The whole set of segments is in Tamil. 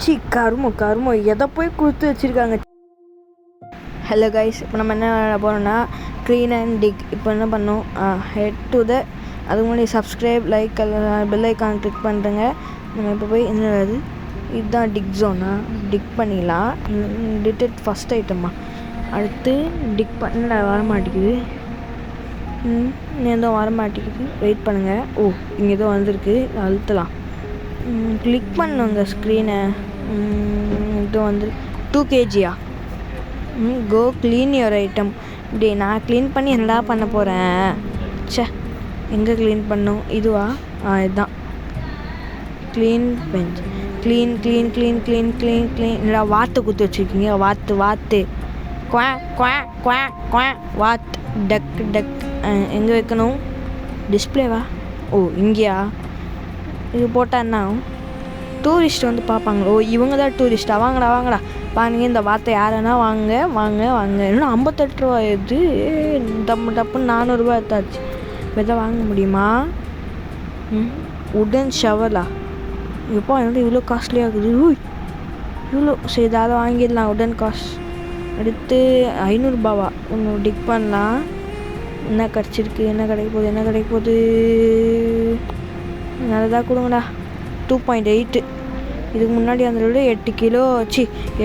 சி கருமோ எதை போய் கொடுத்து வச்சுருக்காங்க. ஹலோ கைஸ், இப்போ நம்ம என்ன போனோம்னா க்ளீன் அண்ட் டிக். இப்போ என்ன பண்ணோம், ஹெட் டு த அதுக்கு முன்னாடி subscribe, like, bell icon click பண்ணுறேங்க. நம்ம இப்போ போய் என்னது இதுதான் டிக் ஜோனா, டிக் பண்ணிடலாம். டிடெக்ட் ஃபஸ்ட் ஐட்டம்மா. அடுத்து டிக் பண்ண வர மாட்டேங்குது. ஏதோ வர மாட்டேங்குது, வெயிட் பண்ணுங்கள். ஓ, இங்கே ஏதோ வந்திருக்கு, அழுத்தலாம். கிளிக் பண்ணுங்க ஸ்க்ரீனை. இது வந்து 2 kgயா. கோ க்ளீன் யுவர் ஐட்டம். இப்படி நான் க்ளீன் பண்ணி என்னடா பண்ண போகிறேன்? சே, எங்கே க்ளீன் பண்ணோம்? இதுவா? இதுதான் clean bench. Clean clean clean clean clean clean. என்னடா வாத்து குத்து வச்சுருக்கீங்க? வாத்து குவா குவா குவா குவா. வாத் டக் டக். எங்கே வைக்கணும்? டிஸ்பிளேவா? ஓ, இங்கேயா? இது போட்டால் என்ன ஆகும்? டூரிஸ்ட் வந்து பார்ப்பாங்களோ. ஓ, இவங்க தான் டூரிஸ்டா? வாங்கடா பாருங்க, இந்த வார்த்தை யாருன்னா வாங்க. இன்னும் 58 ரூபா. இது டப்புன்னு 400 ரூபா எடுத்தாச்சு. இப்போ எதாவது வாங்க முடியுமா? உடன் ஷவலா? எப்போ என்னோட இவ்வளோ காஸ்ட்லியாக இருக்குது. இவ்வளோ சரி, அதை வாங்கிடலாம். உடன் காஸ்ட். அடுத்து 500 ரூபாவா? ஒன்று டிக் பண்ணலாம். என்ன கிடச்சிருக்கு? என்ன கிடைக்க போகுது? நல்லதாக கொடுங்கடா. 2.8. இதுக்கு முன்னாடி அந்த 8 கிலோ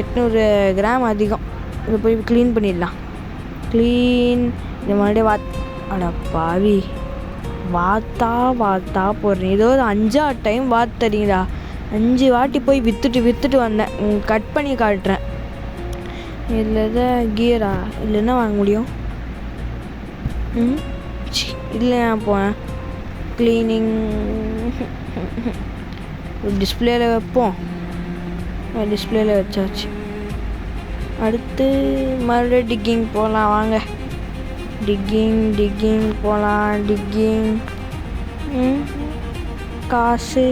800 கிராம் அதிகம். இதை போய் க்ளீன் பண்ணிடலாம். இது மறுபடியும் அட பாவி, வாத்தா போடுறேன். ஏதோ ஒரு 5 டைம் தரீங்களா? 5 வாட்டி போய் விற்றுட்டு வந்தேன். கட் பண்ணி காட்டுறேன். இதில் தான் கியரா? இல்லைன்னா வாங்க முடியும். இல்லை, நான் போனேன் க்ளீனிங். டிஸ்பிளேயில் வைப்போம். டிஸ்பிளேயில் வச்சாச்சு. அடுத்து மறுபடியும் டிக்கிங் போகலாம். வாங்க, டிக்கிங் போகலாம். காசு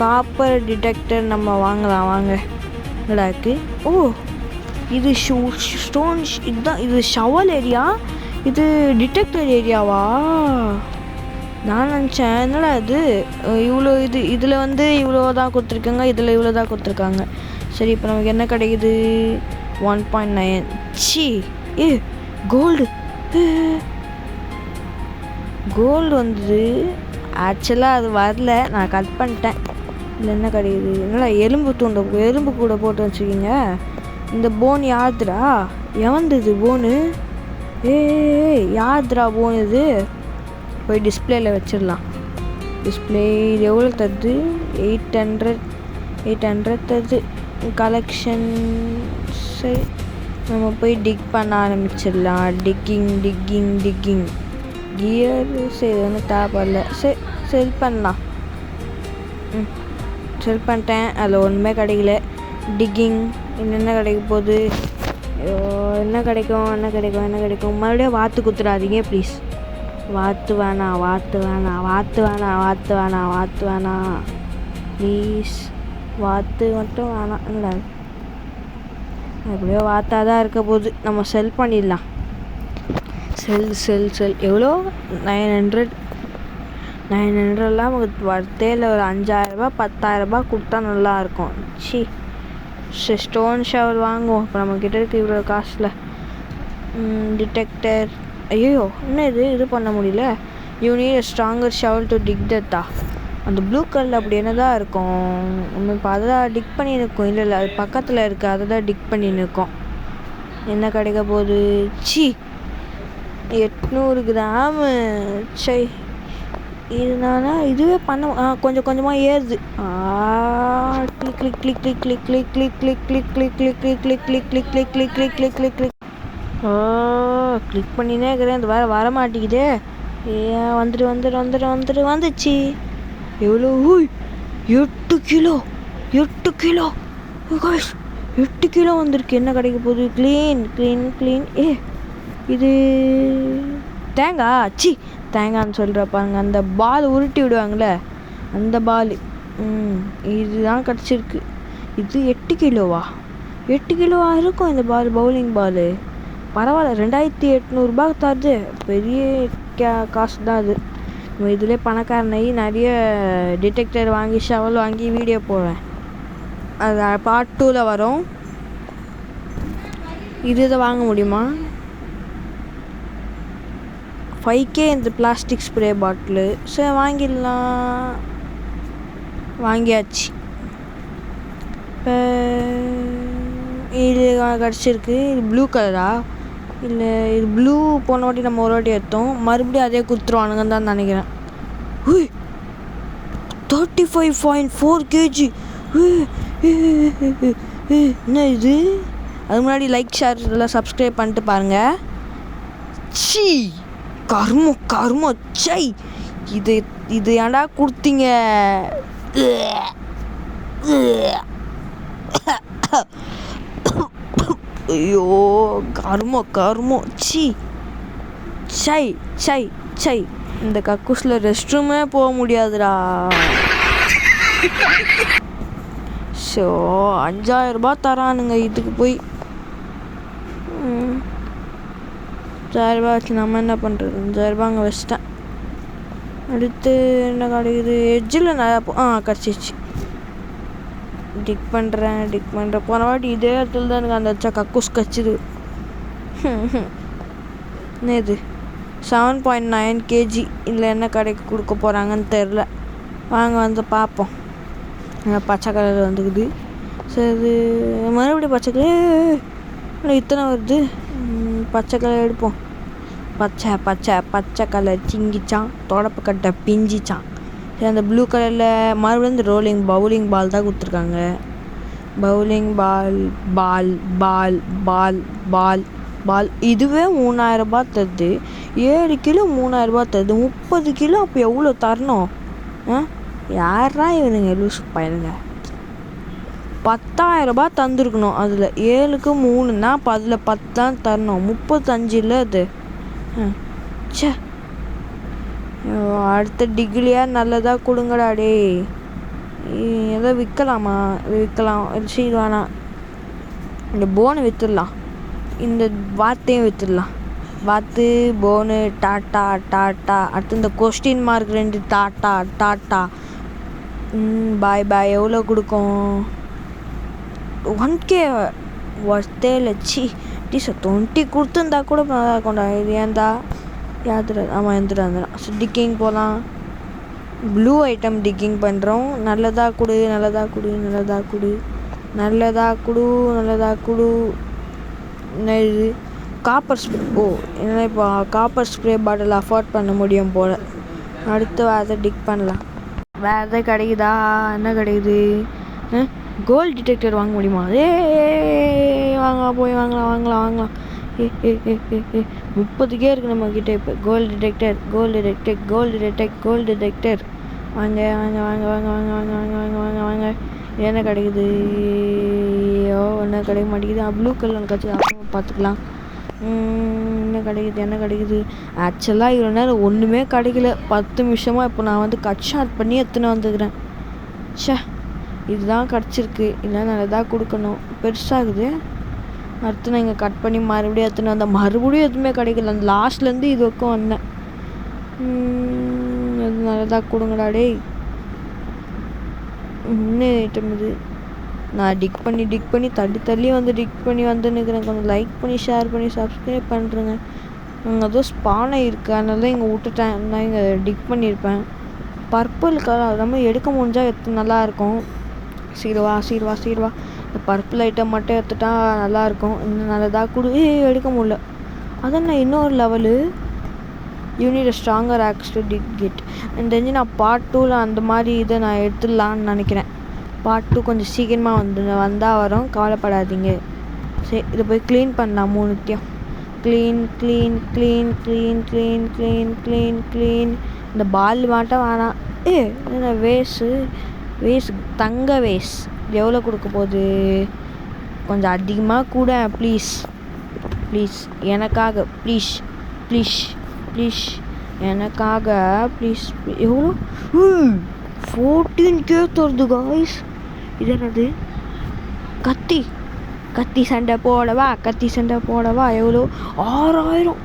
காப்பர் டிடெக்டர் நம்ம வாங்கலாம். வாங்க. நல்லா இருக்குது. ஓ, இது ஸ்டோன். இதுதான் இது ஷவல் ஏரியா. இது டிடெக்டர் ஏரியாவா? நான் நினச்சேன் என்னடா இது இவ்வளோ. இதில் வந்து இவ்வளோ தான் கொடுத்துருக்காங்க, இதில் இவ்வளோ தான் கொடுத்துருக்காங்க. சரி, இப்போ நமக்கு என்ன கிடைக்குது? 1.9. கோல்டு வந்தது. ஆக்சுவலாக அது வரல, நான் கட் பண்ணிட்டேன். இதில் என்ன கிடைக்குது? என்னடா எலும்பு கூட போட்டு வச்சுக்கிங்க. இந்த போன் யாருதுரா? எவந்தது போனு? யாருதுரா போன் இது? போய் டிஸ்பிளேயில் வச்சிடலாம். டிஸ்பிளே இது எவ்வளோ தருது? 800 தருது. கலெக்ஷன். சரி, நம்ம போய் டிக் பண்ண ஆரம்பிச்சிடலாம். Ticking gear. சரி, ஒன்றும் தேவைப்படல. சரி, செல் பண்ணலாம். செல் பண்ணிட்டேன். அதில் ஒன்றுமே கிடைக்கல. டிக்கிங். என்ன கிடைக்க போகுது? என்ன கிடைக்கும்? மறுபடியும் வாத்து குத்துறாதீங்க ப்ளீஸ். வாத்து வேணாம் ப்ளீஸ். வாத்து மட்டும் வேணாம். இல்லை, எப்படியோ வாத்தாக இருக்க போகுது. நம்ம செல் பண்ணிடலாம். செல் எவ்வளோ? 900 நமக்கு வர்த்தே இல்லை. ஒரு 5000 ரூபா 10,000 ரூபா கொடுத்தா நல்லாயிருக்கும். ஸ்டோன் ஷவர் வாங்குவோம். இப்போ நம்மக்கிட்ட இருக்குது இவ்வளோ காசில். டிடெக்டர். ஐயோ, இன்னும் இது பண்ண முடியல. You need a stronger shovel to dig that. அந்த ப்ளூ கலரில் அப்படி என்ன தான் இருக்கும்? ஒன்று இப்போ அதை தான் டிக் பண்ணி நிற்கும். இல்லை, அது பக்கத்தில் இருக்குது, அதை தான் டிக் பண்ணி நிற்கும். என்ன கிடைக்க போகுது? 800 கிராமு. இதனால இதுவே பண்ண கொஞ்சம் கொஞ்சமாக ஏறுது. கிளிக் கிளிக் பண்ணினே இருக்கிறேன். இது வேறு வர மாட்டேங்குதே. வந்துச்சு. எவ்வளோ? 8 கிலோ 8 கிலோ வந்திருக்கு. என்ன கிடைக்க போகுது? க்ளீன். இது தேங்காய்ன்னு சொல்கிற பாருங்க. அந்த பால் உருட்டி விடுவாங்களே, அந்த பால். இதுதான் கிடச்சிருக்கு. இது 8 கிலோவா? 8 கிலோவா இருக்கும் இந்த பவுலிங் பால். பரவாயில்ல, 2800 ரூபாய் தருது. பெரிய காசு தான் அது. இதிலே பணக்காரனை நிறைய டிடெக்டர் வாங்கி ஷவல் வாங்கி வீடியோ போடுவேன். அது பார்ட் 2ல் வரும். இதை வாங்க முடியுமா? 5K இந்த பிளாஸ்டிக் ஸ்ப்ரே பாட்டிலு. சரி வாங்கிடலாம். வாங்கியாச்சு. இப்போ இது கிடச்சிருக்கு. இது ப்ளூ கலரா? இல்லை இது ப்ளூ போன வாட்டி நம்ம ஒரு வாட்டி எடுத்தோம். மறுபடியும் அதே கொடுத்துருவானுங்கன்னு தான் நினைக்கிறேன். 35.4 kg. என்ன இது? அது முன்னாடி லைக் ஷேர் எல்லாம் சப்ஸ்கிரைப் பண்ணிட்டு பாருங்கள். சி கருமோ சை. இது ஏன்டா கொடுத்தீங்க? ஐயோ கருமோ சி சை சை சை. இந்த கக்கூஸில் ரெஸ்ட் ரூமே போக முடியாதுடா. ஸோ 5000 ரூபாய் தரானுங்க இதுக்கு போய். 5000 ரூபாய் வச்சு நம்ம என்ன பண்ணுறது? 5000 ரூபாய் அங்கே வச்சிட்டேன். அடுத்து என்ன கிடைக்குது? எட்ஜில் நிறையா கிடச்சிச்சு. டிக் பண்ணுறேன். போன வாட்டி இதே இடத்துல தான் எனக்கு அந்த கக்கூஸ் கச்சிது. இது 7.9 kg. இதில் என்ன கடைக்கு கொடுக்க போகிறாங்கன்னு தெரில. வாங்க வந்து பார்ப்போம். பச்சை கலர் வந்துக்குது. சரி மறுபடியும் பச்சை கலர் இத்தனை வருது. பச்சை கலர் எடுப்போம். பச்சை கலர் சிங்கிச்சான். தொடப்பு கட்டை பிஞ்சிச்சான். சரி அந்த ப்ளூ கலரில் மறுபடியும் இந்த பவுலிங் பால் தான் கொடுத்துருக்காங்க. பவுலிங் பால் இதுவே 3000 ரூபாய் தருது. 7 கிலோ 3000 ரூபாய் தருது. 30 கிலோ அப்போ எவ்வளோ தரணும்? யாரா இவனுங்க லூசு பையனுங்க? 10,000 ரூபாய் தந்துருக்கணும். அதில் 7க்கு 3ன்னா அதில் 10 தான் தரணும். 35 இல்லை அது. சே அடுத்த டிகிரியாக நல்லதாக கொடுங்கடா டே. எதோ விற்கலாமா? விற்கலாம். சரி வேணாம். இந்த போனை விற்றுடலாம். இந்த வார்த்தையும் விற்றுடலாம். வாத்து போனு டாட்டா. அடுத்து இந்த கொஸ்டின் மார்க் 2 டாட்டா. பாய். எவ்வளோ கொடுக்கும்? 1K ஒர்த்தே லட்சி. டீஸ் 20 கொடுத்துருந்தா கூட நல்லா இருக்கும்டா. இது ஏன்டா எந்திரா. ஸோ டிக்கிங் போகலாம். ப்ளூ ஐட்டம் டிக்கிங் பண்ணுறோம். நல்லதாக கொடு. என்ன இது? Copper spray. என்ன இப்போ காப்பர் ஸ்ப்ரே பாட்டில் அஃபோர்ட் பண்ண முடியும் போல். அடுத்து வேறு டிக் பண்ணலாம். வேறு எதாவது கிடைக்குதா? என்ன கிடைக்குது? கோல்டு டிடெக்டர் வாங்க முடியுமா? வாங்கலாம். 30K இருக்குது நம்மக்கிட்ட இப்போ. Gold detector. வாங்க. என்ன கிடைக்குது? என்ன கிடைக்க மாட்டேங்குது. ப்ளூ கலர் கட்சி அப்புறம் பார்த்துக்கலாம். என்ன கிடைக்குது? ஆக்சுவலாக இவ்வளோ நேரம் ஒன்றுமே கிடைக்கல. 10 நிமிஷமாக இப்போ நான் வந்து கட் ஷார்ட் பண்ணி எடுத்துன்னு வந்துக்கிறேன். இதுதான் கிடச்சிருக்கு. இல்லை நல்லதாக கொடுக்கணும். பெருசாகுது. அடுத்து நான் இங்கே கட் பண்ணி மறுபடியும் எடுத்துன்னு வந்தேன். மறுபடியும் எதுவுமே கிடைக்கல. அந்த லாஸ்ட்லேருந்து இது வரைக்கும் வந்தேன். அது நல்லதாக கொடுங்கடா டே. இன்னும் ஐட்டம் இது. நான் டிக் பண்ணி தள்ளி வந்து டிக் பண்ணி வந்துன்னுக்கிறேன். கொஞ்சம் லைக் பண்ணி ஷேர் பண்ணி சப்ஸ்கிரைப் பண்ணுறேங்க. அங்கே ஏதோ ஸ்பானை இருக்குது. அதனால தான் இங்கே விட்டுட்டேன். நான் இங்கே டிக் பண்ணியிருப்பேன். பர்பிள் கலர் நம்ம எடுக்க முடிஞ்சால் நல்லாயிருக்கும். சீர்வா. இந்த பர்பிள் ஐட்டம் மட்டும் எடுத்துட்டா நல்லாயிருக்கும். இன்னும் நல்லதாக எடுக்க முடியல. அதான் நான் இன்னொரு level. Unit stronger axe to dig it. எனக்கு தெரிஞ்சு நான் பார்ட் 2ல் அந்த மாதிரி இதை நான் எடுத்துடலான்னு நினைக்கிறேன். பார்ட் 2 கொஞ்சம் சீக்கிரமாக வந்தால் வரும். கவலைப்படாதீங்க. சரி இதை போய் க்ளீன் பண்ணலாம். 3த்தையும் க்ளீன். இந்த பால் மாட்டம் வேணாம். என்ன வேஸ் தங்க வேஸ் எவ்வளோ கொடுக்க போகுது? கொஞ்சம் அதிகமாக கூட. ப்ளீஸ் எனக்காக ப்ளீஸ் எனக்காக ப்ளீஸ். எவ்வளோ? 14K தருது காய்ஸ். இது என்னது? கத்தி சண்டை போடவா? எவ்வளோ? 6000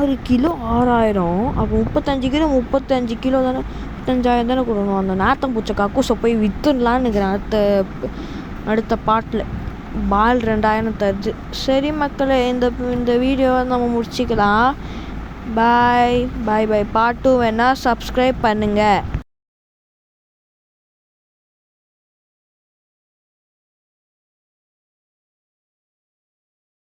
6 கிலோ 6000. அப்போ 35 கிலோ தானே, 35,000 தானே கொடுக்கணும். அந்த நாத்தம் பூச்சை கக்கூசை போய் விற்றுலான்னு இருக்கிறேன் அடுத்த பாட்டில். பால் 2000 தருது. சரி மக்களே, இந்த வீடியோவை நம்ம முடிச்சிக்கலாம். பாய் பாய் பாய். பார்ட் 2 வேணால் சப்ஸ்கிரைப் பண்ணுங்கள்.